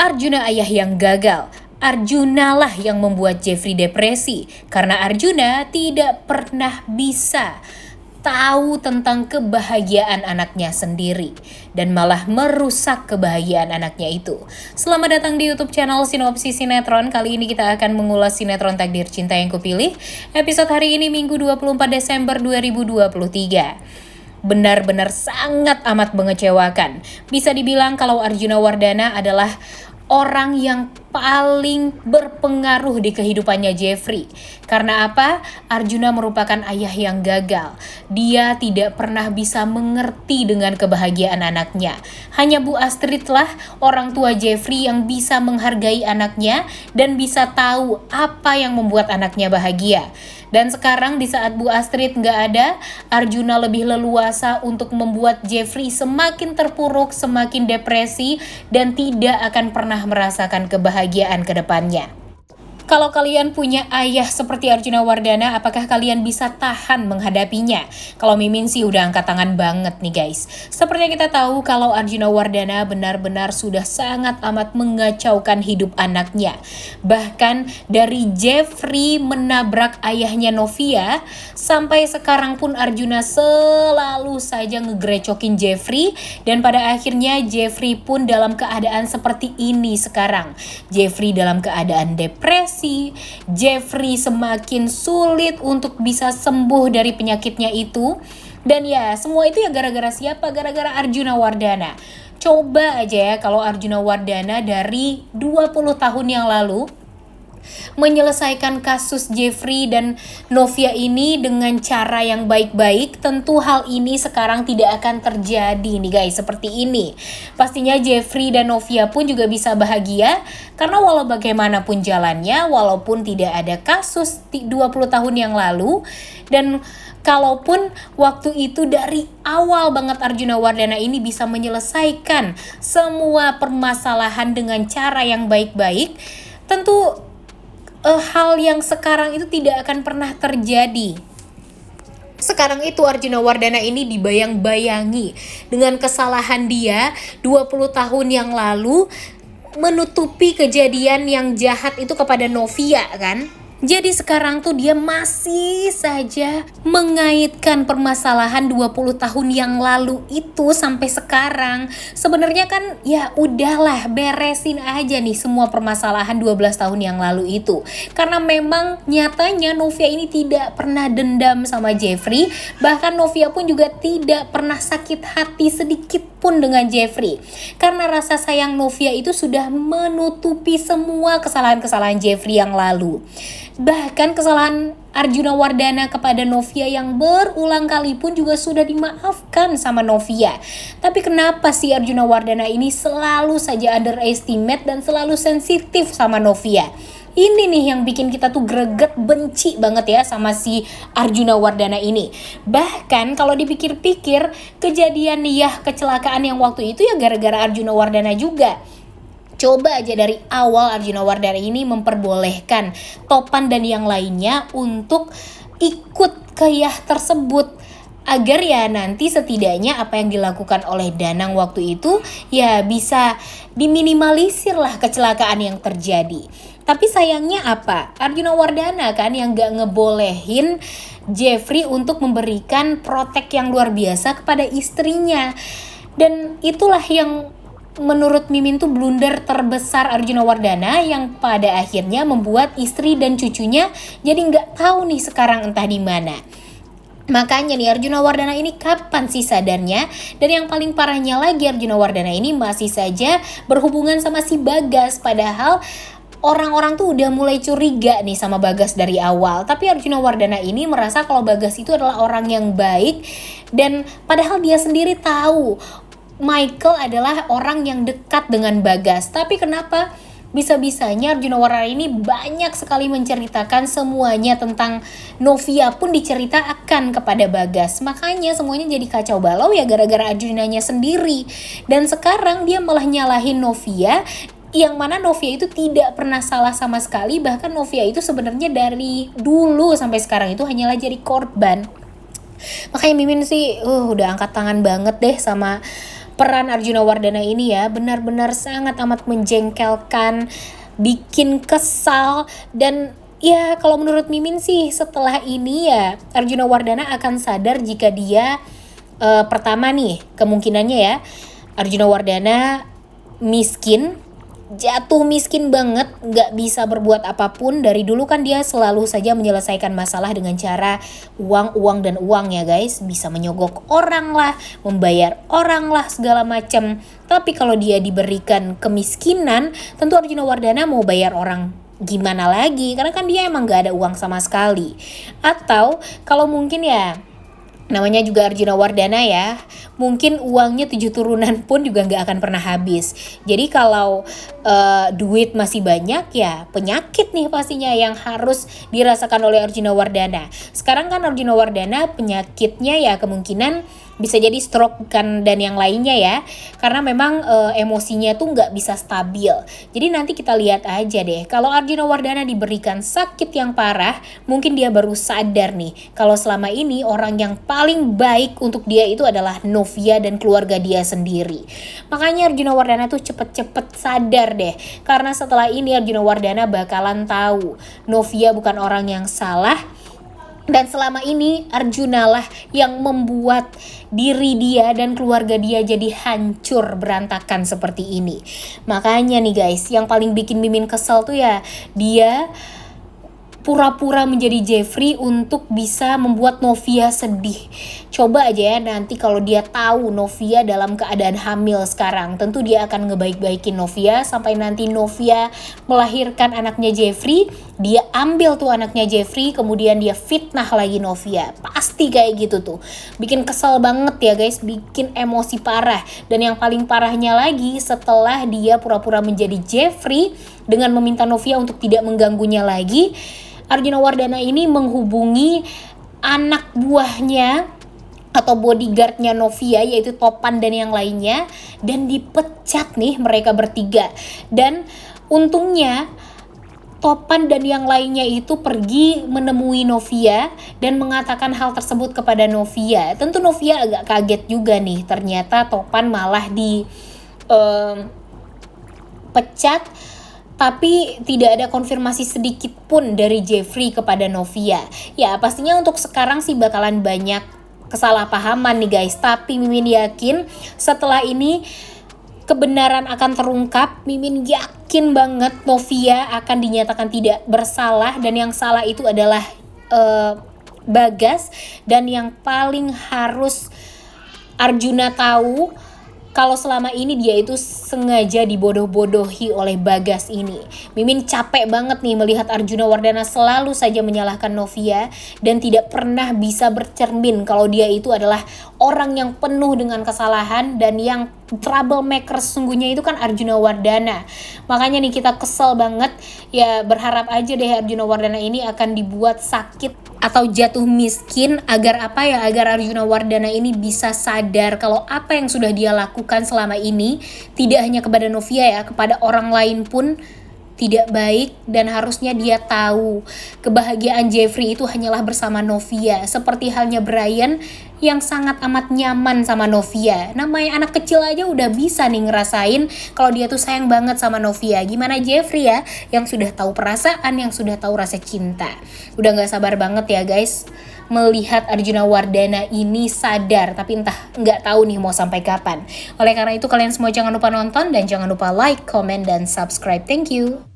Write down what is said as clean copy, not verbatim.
Arjuna ayah yang gagal. Arjuna lah yang membuat Jeffrey depresi karena Arjuna tidak pernah bisa tahu tentang kebahagiaan anaknya sendiri dan malah merusak kebahagiaan anaknya itu. Selamat datang di YouTube channel Sinopsis Sinetron. Kali ini kita akan mengulas sinetron Takdir Cinta Yang Kupilih. Episode hari ini Minggu 24 Desember 2023. Benar-benar sangat amat mengecewakan. Bisa dibilang kalau Arjuna Wardana adalah orang yang paling berpengaruh di kehidupannya Jeffrey. Karena apa? Arjuna merupakan ayah yang gagal. Dia tidak pernah bisa mengerti dengan kebahagiaan anaknya. Hanya Bu Astrid lah orang tua Jeffrey yang bisa menghargai anaknya dan bisa tahu apa yang membuat anaknya bahagia. Dan sekarang di saat Bu Astrid nggak ada, Arjuna lebih leluasa untuk membuat Jeffrey semakin terpuruk, semakin depresi, dan tidak akan pernah merasakan kebahagiaan ke depannya. Kalau kalian punya ayah seperti Arjuna Wardana, apakah kalian bisa tahan menghadapinya? Kalau Mimin sih udah angkat tangan banget nih guys. Seperti yang kita tahu kalau Arjuna Wardana benar-benar sudah sangat amat mengacaukan hidup anaknya. Bahkan dari Jeffrey menabrak ayahnya Novia, sampai sekarang pun Arjuna selalu saja ngegrecokin Jeffrey. Dan pada akhirnya Jeffrey pun dalam keadaan seperti ini sekarang. Jeffrey dalam keadaan depresi. Jeffrey semakin sulit untuk bisa sembuh dari penyakitnya itu. Dan ya semua itu ya gara-gara siapa? Gara-gara Arjuna Wardana. Coba aja ya kalau Arjuna Wardana dari 20 tahun yang lalu menyelesaikan kasus Jeffrey dan Novia ini dengan cara yang baik-baik, tentu hal ini sekarang tidak akan terjadi nih guys, seperti ini. Pastinya Jeffrey dan Novia pun juga bisa bahagia karena walau bagaimanapun jalannya, walaupun tidak ada kasus 20 tahun yang lalu, dan kalaupun waktu itu dari awal banget Arjuna Wardana ini bisa menyelesaikan semua permasalahan dengan cara yang baik-baik, tentu hal yang sekarang itu tidak akan pernah terjadi. Sekarang itu Arjuna Wardana ini dibayang-bayangi dengan kesalahan dia 20 tahun yang lalu menutupi kejadian yang jahat itu kepada Novia kan. Jadi sekarang tuh dia masih saja mengaitkan permasalahan 20 tahun yang lalu itu sampai sekarang. Sebenarnya kan ya udahlah, beresin aja nih semua permasalahan 12 tahun yang lalu itu. Karena memang nyatanya Novia ini tidak pernah dendam sama Jeffrey. Bahkan Novia pun juga tidak pernah sakit hati sedikit pun dengan Jeffrey. Karena rasa sayang Novia itu sudah menutupi semua kesalahan-kesalahan Jeffrey yang lalu. Bahkan kesalahan Arjuna Wardana kepada Novia yang berulang kali pun juga sudah dimaafkan sama Novia. Tapi kenapa sih Arjuna Wardana ini selalu saja underestimate dan selalu sensitif sama Novia? Ini nih yang bikin kita tuh greget, benci banget ya sama si Arjuna Wardana ini. Bahkan kalau dipikir-pikir, kejadian ya kecelakaan yang waktu itu ya gara-gara Arjuna Wardana juga. Coba aja dari awal Arjuna Wardana ini memperbolehkan Topan dan yang lainnya untuk ikut ke yacht tersebut. Agar ya nanti setidaknya apa yang dilakukan oleh Danang waktu itu ya bisa diminimalisir lah kecelakaan yang terjadi. Tapi sayangnya apa? Arjuna Wardana kan yang gak ngebolehin Jeffrey untuk memberikan protek yang luar biasa kepada istrinya. Dan itulah yang menurut Mimin tuh blunder terbesar Arjuna Wardana yang pada akhirnya membuat istri dan cucunya jadi nggak tahu nih sekarang entah di mana. Makanya nih Arjuna Wardana ini kapan sih sadarnya? Dan yang paling parahnya lagi Arjuna Wardana ini masih saja berhubungan sama si Bagas, padahal orang-orang tuh udah mulai curiga nih sama Bagas dari awal. Tapi Arjuna Wardana ini merasa kalau Bagas itu adalah orang yang baik, dan padahal dia sendiri tahu Michael adalah orang yang dekat dengan Bagas. Tapi kenapa bisa-bisanya Arjuna Wardana ini banyak sekali menceritakan semuanya tentang Novia pun diceritakan kepada Bagas. Makanya semuanya jadi kacau balau ya gara-gara Arjunanya sendiri. Dan sekarang dia malah nyalahin Novia, yang mana Novia itu tidak pernah salah sama sekali. Bahkan Novia itu sebenarnya dari dulu sampai sekarang itu hanyalah jadi korban. Makanya Mimin sih udah angkat tangan banget deh sama peran Arjuna Wardana ini ya benar-benar sangat amat menjengkelkan, bikin kesal. Dan ya kalau menurut Mimin sih setelah ini ya Arjuna Wardana akan sadar jika dia pertama nih kemungkinannya ya Arjuna Wardana miskin, jatuh miskin banget, gak bisa berbuat apapun. Dari dulu kan dia selalu saja menyelesaikan masalah dengan cara uang dan uang ya guys. Bisa menyogok orang lah, membayar orang lah, segala macam. Tapi kalau dia diberikan kemiskinan, tentu Arjuna Wardana mau bayar orang gimana lagi, karena kan dia emang gak ada uang sama sekali. Atau kalau mungkin ya namanya juga Arjuna Wardana ya, mungkin uangnya 7 turunan pun juga nggak akan pernah habis. Jadi kalau duit masih banyak ya penyakit nih pastinya yang harus dirasakan oleh Arjuna Wardana. Sekarang kan Arjuna Wardana penyakitnya ya kemungkinan bisa jadi stroke kan dan yang lainnya ya, karena memang emosinya tuh nggak bisa stabil. Jadi nanti kita lihat aja deh, kalau Arjuna Wardana diberikan sakit yang parah, mungkin dia baru sadar nih kalau selama ini orang yang paling baik untuk dia itu adalah Novia dan keluarga dia sendiri. Makanya Arjuna Wardana tuh cepet-cepet sadar deh, karena setelah ini Arjuna Wardana bakalan tahu Novia bukan orang yang salah. Dan selama ini Arjuna lah yang membuat diri dia dan keluarga dia jadi hancur berantakan seperti ini. Makanya nih guys, yang paling bikin Mimin kesel tuh ya dia pura-pura menjadi Jeffrey untuk bisa membuat Novia sedih. Coba aja ya nanti kalau dia tahu Novia dalam keadaan hamil sekarang, tentu dia akan ngebaik-baikin Novia sampai nanti Novia melahirkan anaknya Jeffrey, dia ambil tuh anaknya Jeffrey, kemudian dia fitnah lagi Novia. Pasti kayak gitu tuh. Bikin kesel banget ya guys, bikin emosi parah. Dan yang paling parahnya lagi, setelah dia pura-pura menjadi Jeffrey dengan meminta Novia untuk tidak mengganggunya lagi, Arjuna Wardana ini menghubungi anak buahnya atau bodyguardnya Novia, yaitu Topan dan yang lainnya, dan dipecat nih mereka bertiga. Dan untungnya Topan dan yang lainnya itu pergi menemui Novia dan mengatakan hal tersebut kepada Novia. Tentu Novia agak kaget juga nih, ternyata Topan malah dipecat, tapi tidak ada konfirmasi sedikit pun dari Jeffrey kepada Novia. Ya pastinya untuk sekarang sih bakalan banyak kesalahpahaman nih guys, tapi Mimin yakin setelah ini kebenaran akan terungkap. Mimin yakin banget Novia akan dinyatakan tidak bersalah, dan yang salah itu adalah Bagas. Dan yang paling harus Arjuna tahu, kalau selama ini dia itu sengaja dibodoh-bodohi oleh Bagas ini. Mimin capek banget nih melihat Arjuna Wardana selalu saja menyalahkan Novia dan tidak pernah bisa bercermin kalau dia itu adalah orang yang penuh dengan kesalahan, dan yang troublemaker sesungguhnya itu kan Arjuna Wardana. Makanya nih kita kesel banget ya, berharap aja deh Arjuna Wardana ini akan dibuat sakit atau jatuh miskin, agar apa ya, agar Arjuna Wardana ini bisa sadar kalau apa yang sudah dia lakukan selama ini tidak hanya kepada Novia ya, kepada orang lain pun tidak baik. Dan harusnya dia tahu kebahagiaan Jeffrey itu hanyalah bersama Novia, seperti halnya Brian yang sangat amat nyaman sama Novia. Namanya anak kecil aja udah bisa nih ngerasain kalau dia tuh sayang banget sama Novia. Gimana Jeffrey ya, yang sudah tahu perasaan, yang sudah tahu rasa cinta. Udah gak sabar banget ya guys melihat Arjuna Wardana ini sadar, tapi entah nggak tahu nih mau sampai kapan. Oleh karena itu kalian semua jangan lupa nonton dan jangan lupa like, comment, dan subscribe. Thank you.